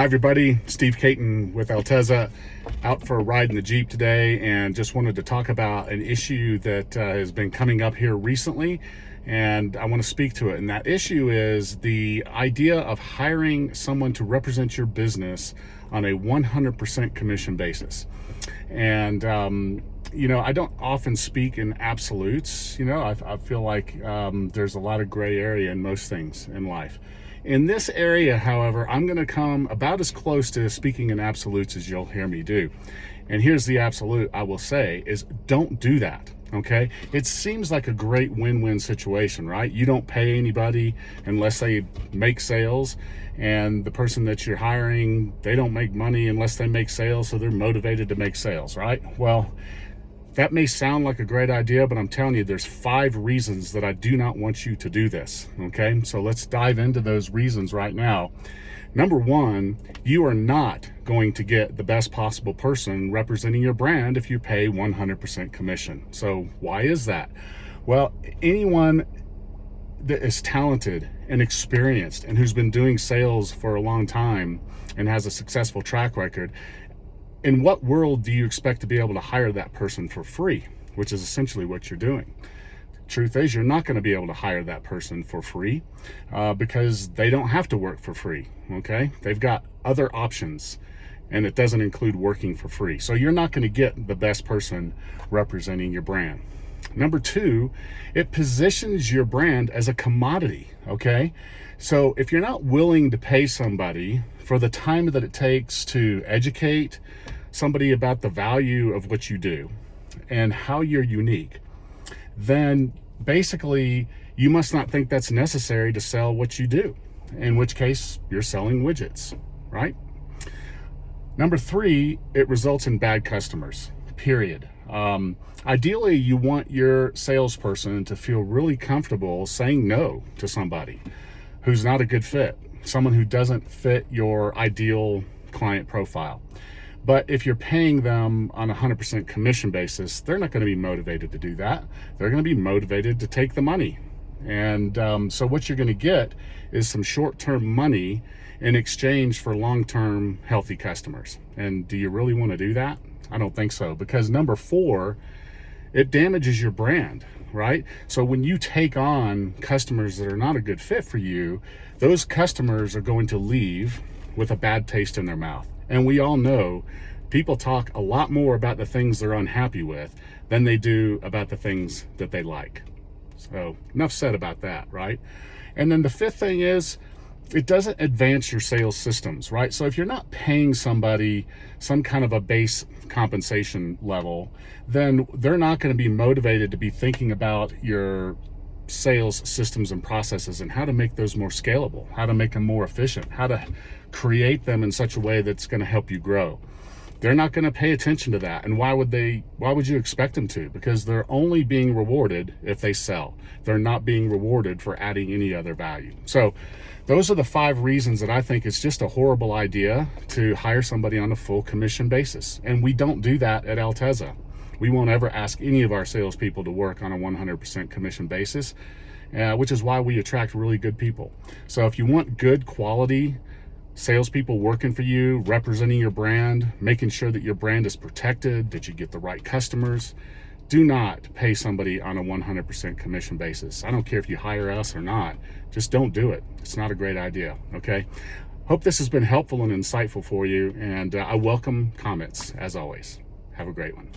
Hi everybody, Steve Caton with Alteza, out for a ride in the Jeep today, and just wanted to talk about an issue that has been coming up here recently, and I want to speak to it. And that issue is the idea of hiring someone to represent your business on a 100% commission basis. And I don't often speak in absolutes. I feel like there's a lot of gray area in most things in life. In this area, however, I'm going to come about as close to speaking in absolutes as you'll hear me do. And here's the absolute I will say is don't do that. Okay. It seems like a great win-win situation, right? You don't pay anybody unless they make sales, and the person that you're hiring, they don't make money unless they make sales. So they're motivated to make sales, right? Well, that may sound like a great idea, but I'm telling you, there's 5 reasons that I do not want you to do this. Okay, so let's dive into those reasons right now. Number 1, you are not going to get the best possible person representing your brand if you pay 100% commission. So why is that? Well, anyone that is talented and experienced and who's been doing sales for a long time and has a successful track record, in what world do you expect to be able to hire that person for free, which is essentially what you're doing? Truth is, you're not going to be able to hire that person for free because they don't have to work for free, okay? They've got other options, and it doesn't include working for free. So you're not going to get the best person representing your brand. Number 2, it positions your brand as a commodity, okay? So if you're not willing to pay somebody for the time that it takes to educate somebody about the value of what you do and how you're unique, then basically you must not think that's necessary to sell what you do, in which case you're selling widgets, right? Number 3, it results in bad customers, period. Ideally, you want your salesperson to feel really comfortable saying no to somebody who's not a good fit, someone who doesn't fit your ideal client profile. But if you're paying them on a 100% commission basis, they're not going to be motivated to do that. They're going to be motivated to take the money. And so what you're going to get is some short-term money in exchange for long-term healthy customers. And do you really want to do that? I don't think so, because number 4, it damages your brand, right? So when you take on customers that are not a good fit for you, those customers are going to leave with a bad taste in their mouth. And we all know people talk a lot more about the things they're unhappy with than they do about the things that they like. So enough said about that, right? And then the 5th thing is, it doesn't advance your sales systems, right? So if you're not paying somebody some kind of a base compensation level, then they're not going to be motivated to be thinking about your sales systems and processes and how to make those more scalable, how to make them more efficient, how to create them in such a way that's going to help you grow. They're not going to pay attention to that. And why would you expect them to? Because they're only being rewarded if they sell. They're not being rewarded for adding any other value. So those are the 5 reasons that I think it's just a horrible idea to hire somebody on a full commission basis. And we don't do that at Alteza. We won't ever ask any of our salespeople to work on a 100% commission basis, which is why we attract really good people. So if you want good quality salespeople working for you, representing your brand, making sure that your brand is protected, that you get the right customers, do not pay somebody on a 100% commission basis. I don't care if you hire us or not, just don't do it. It's not a great idea, okay? Hope this has been helpful and insightful for you, and I welcome comments as always. Have a great one.